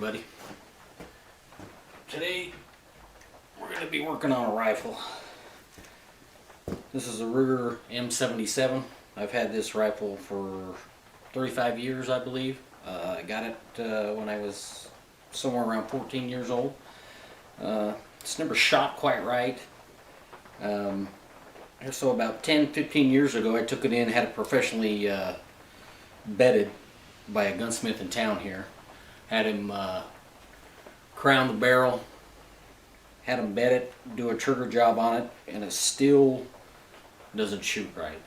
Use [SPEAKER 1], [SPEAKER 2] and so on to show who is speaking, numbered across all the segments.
[SPEAKER 1] everybody. Today we're going to be working on a rifle. This is a Ruger M77. I've had this rifle for 35 years, I believe. I got it when I was somewhere around 14 years old. It's never shot quite right. So about 10-15 years ago I took it in, had it professionally bedded by a gunsmith in town here. Had him crown the barrel, had him bed it, do a trigger job on it, and it still doesn't shoot right.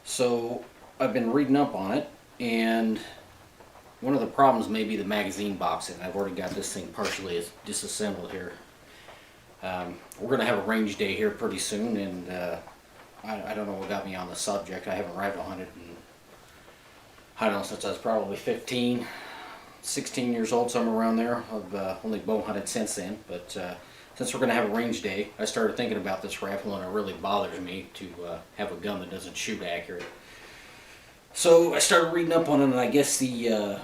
[SPEAKER 1] So I've been reading up on it, and one of the problems may be the magazine boxing. I've already got this thing partially disassembled here. We're going to have a range day here pretty soon, and I don't know what got me on the subject. I haven't rifle hunted in, I don't know, since I was probably 15, 16 years old, somewhere around there. I've only bow hunted since then, but since we're going to have a range day, I started thinking about this rifle, and it really bothers me to have a gun that doesn't shoot accurate. So I started reading up on it, and I guess the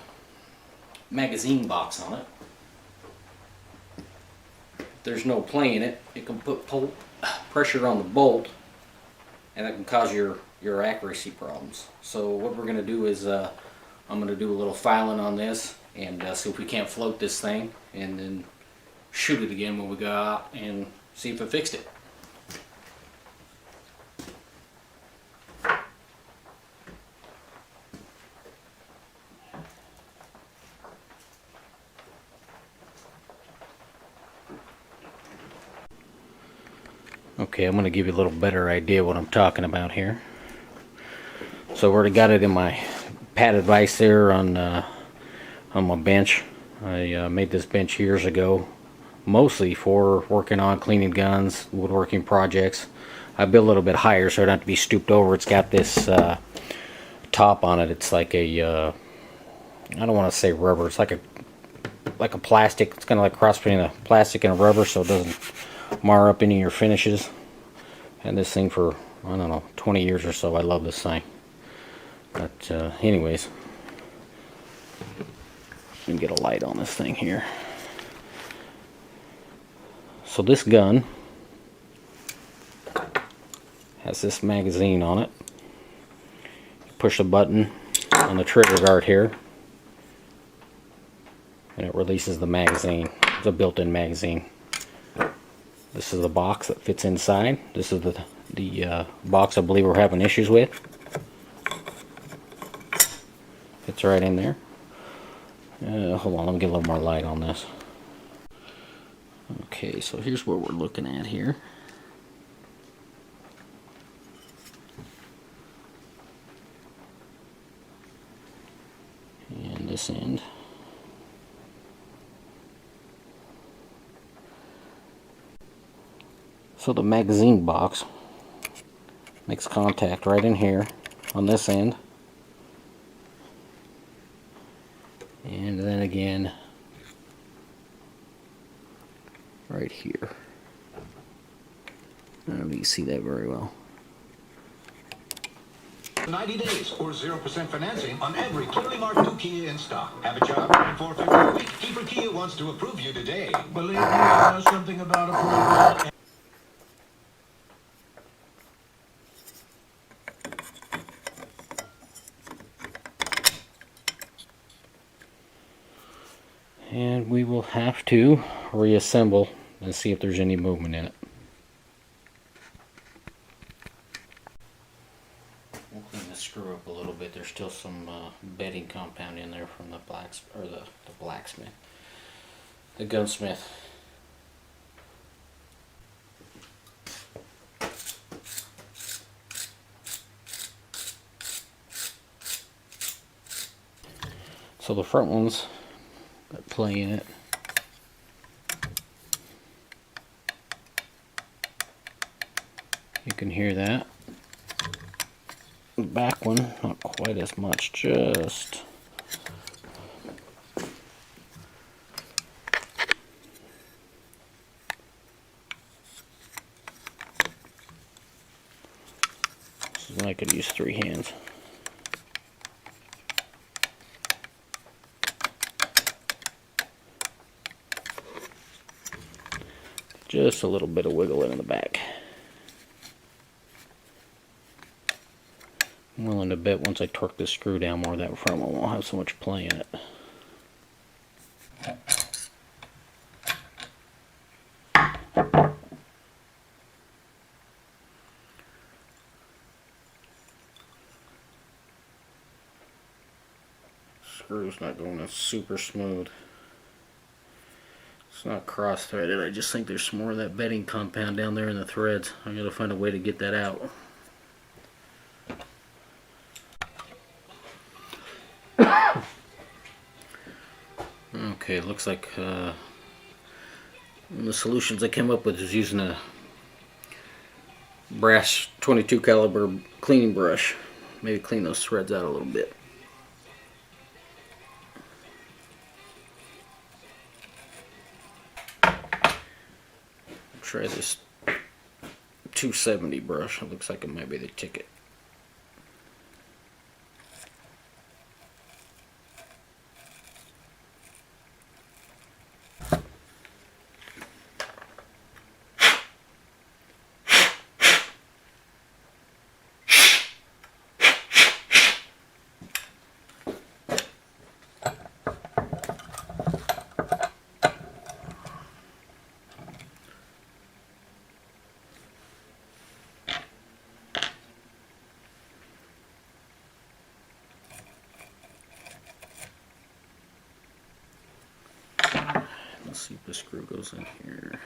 [SPEAKER 1] magazine box on it, there's no play in it. It can put pressure on the bolt, and it can cause your accuracy problems. So what we're going to do is I'm going to do a little filing on this and see if we can't float this thing, and then shoot it again when we go out and see if it fixed it. Okay, I'm going to give you a little better idea what I'm talking about here. So I've already got it in my padded vise there on my bench. I made this bench years ago, mostly for working on cleaning guns, woodworking projects. I built a little bit higher so I don't have to be stooped over. It's got this top on it. It's like a I don't want to say rubber. It's like a plastic. It's kind of like a cross between a plastic and a rubber, so it doesn't mar up any of your finishes. Had this thing for, I don't know, 20 years or so. I love this thing. But anyways, let me get a light on this thing here. So this gun has this magazine on it. You push a button on the trigger guard here, and it releases the magazine. It's a built-in magazine. This is the box that fits inside. This is the box I believe we're having issues with. Fits right in there. Hold on, let me get a little more light on this. Okay, so here's what we're looking at here. And this end. So the magazine box makes contact right in here on this end, and then again right here. I don't know if you can see that very well.
[SPEAKER 2] 90 days or 0% financing on every clearly marked new Kia in stock. Have a job earning $450 a week? Keeper Kia wants to approve you today. Believe me, I know something about approval.
[SPEAKER 1] And we will have to reassemble and see if there's any movement in it. We'll clean the screw up a little bit. There's still some bedding compound in there from the blacksmith, the gunsmith. So the front ones got play in it. You can hear that. The back one, not quite as much, just I could use 3 hands. Just a little bit of wiggle in the back. I'm willing to bet once I torque this screw down more, that front one won't have so much play in it. Screw's not going in super smooth. It's not cross-threaded. I just think there's some more of that bedding compound down there in the threads. I gotta find a way to get that out. Okay, looks like one of the solutions I came up with is using a brass 22 caliber cleaning brush. Maybe clean those threads out a little bit. Try this 270 brush. It looks like it might be the ticket. Let's see if the screw goes in here.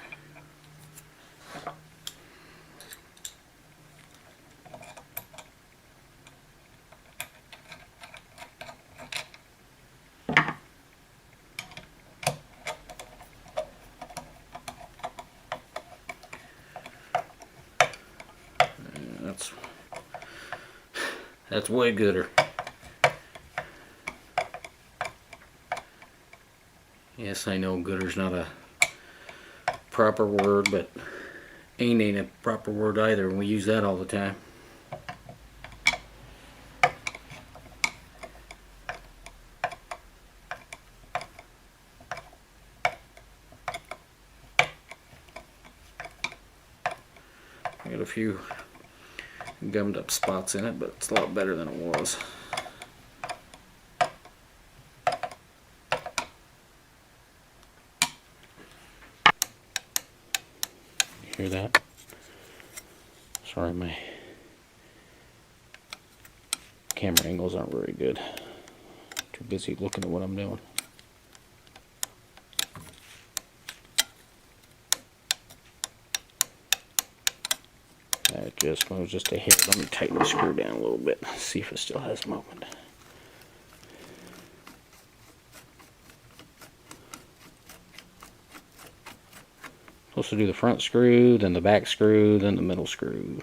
[SPEAKER 1] That's way gooder. Yes, I know gooder's not a proper word, but ain't a proper word either, and we use that all the time. I got a few gummed up spots in it, but it's a lot better than it was. Hear that? Sorry, my camera angles aren't very good. Too busy looking at what I'm doing. That just moves just a hair. Let me tighten the screw down a little bit. See if it still has movement. Supposed to do the front screw, then the back screw, then the middle screw.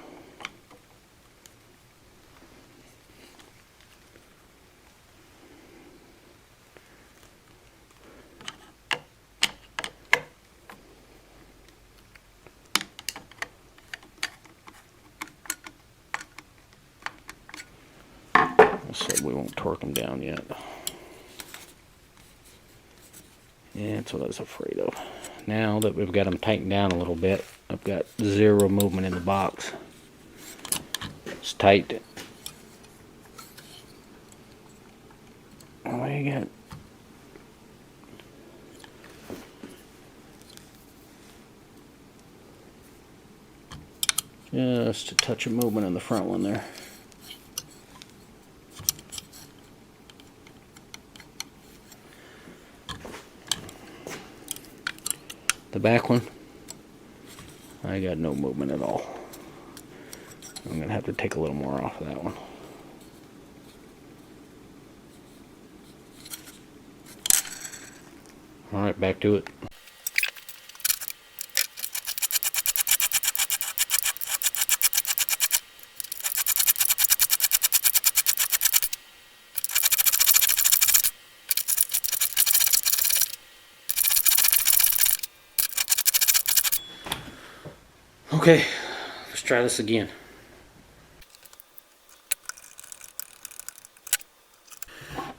[SPEAKER 1] I said we won't torque them down yet. Yeah, that's what I was afraid of. Now that we've got them tightened down a little bit, I've got zero movement in the box. It's tight. Oh, you got just a touch of movement in the front one there. The back one, I got no movement at all. I'm going to have to take a little more off of that one. Alright, back to it. Okay, let's try this again.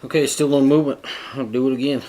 [SPEAKER 1] Okay, still no movement. I'll do it again.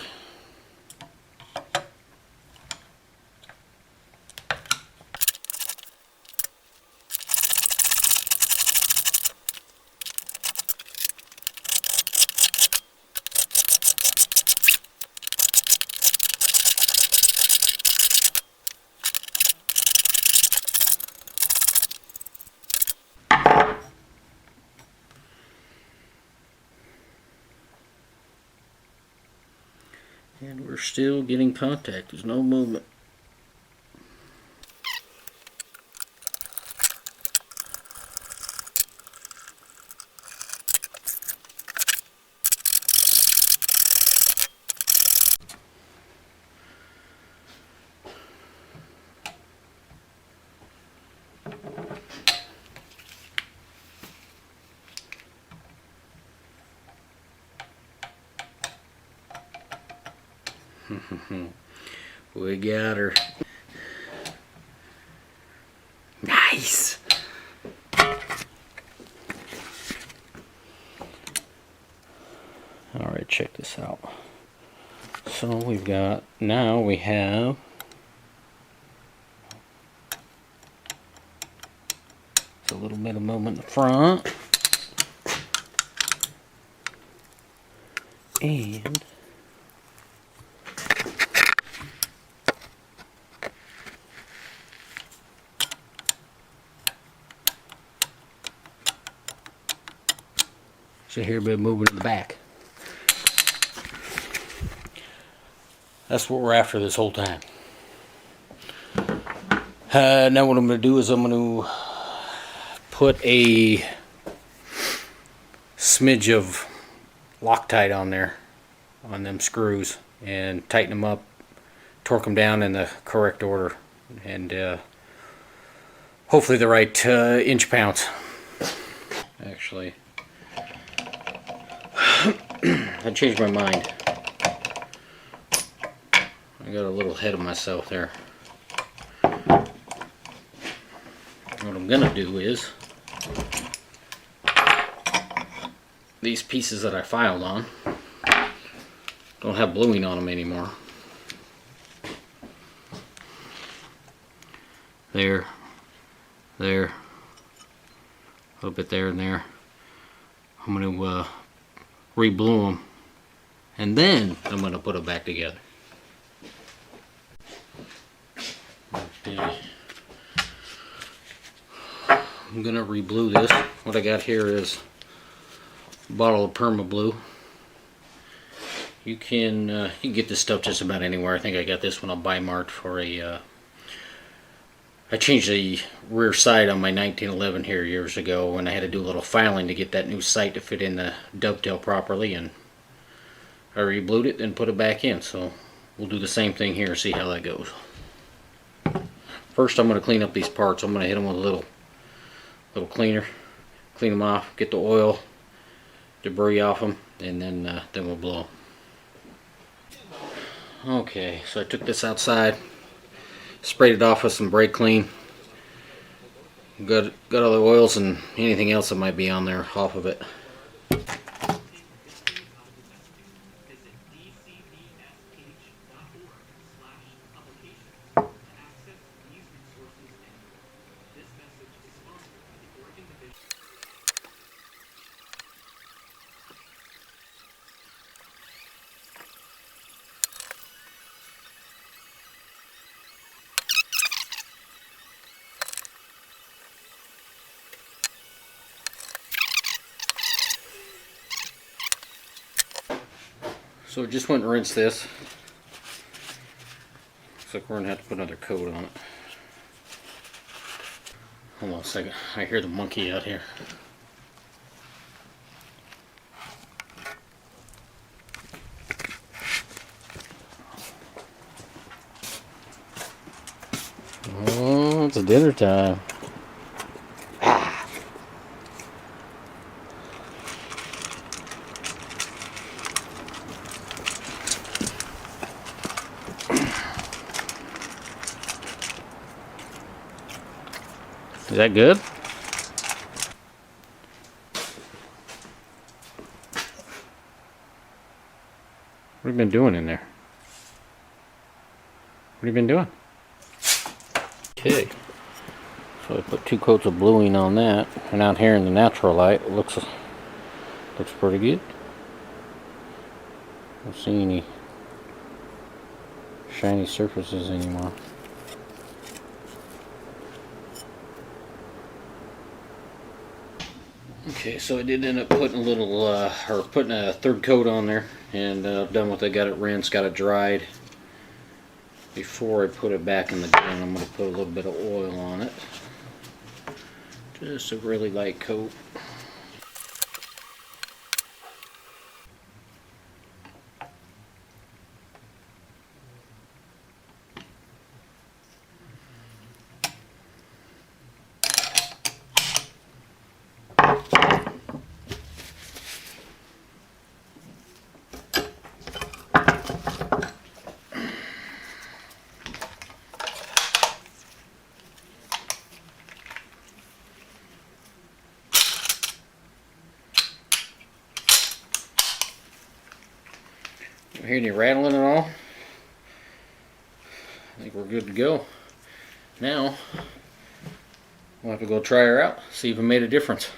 [SPEAKER 1] And we're still getting contact. There's no movement. We got her. Nice. All right, check this out. So we've got, now we have a little bit of movement in the front. And so here a bit of movement in the back. That's what we're after this whole time. Now what I'm going to do is I'm going to put a smidge of Loctite on there, on them screws, and tighten them up, torque them down in the correct order, and hopefully the right inch pounds. Actually, I changed my mind. I got a little ahead of myself there. What I'm gonna do is, these pieces that I filed on don't have bluing on them anymore. There, there, a little bit there and there. I'm gonna re-blue them, and then I'm gonna put them back together. Okay. I'm gonna re-blue this. What I got here is a bottle of Perma Blue. You can get this stuff just about anywhere. I think I got this one on Buy Mart for a. I changed the rear sight on my 1911 here years ago, and I had to do a little filing to get that new sight to fit in the dovetail properly, and I re-blued it and put it back in. So we'll do the same thing here. See how that goes. First, I'm going to clean up these parts. I'm going to hit them with a little cleaner, clean them off, get the oil, debris off them, and then we'll blow them. Okay, so I took this outside, sprayed it off with some brake clean, got all the oils and anything else that might be on there off of it. So just went and rinsed this. Looks like we're going to have to put another coat on it. Hold on a second. I hear the monkey out here. Oh, it's dinner time. Is that good? What have you been doing in there? What have you been doing? Okay. So I put 2 coats of bluing on that, and out here in the natural light, it looks pretty good. I don't see any shiny surfaces anymore. Okay, so I did end up putting a little, or putting a third coat on there, and done with it. Got it rinsed, got it dried. Before I put it back in the gun, I'm going to put a little bit of oil on it. Just a really light coat. Hear any rattling at all? I think we're good to go. Now, we'll have to go try her out, see if it made a difference.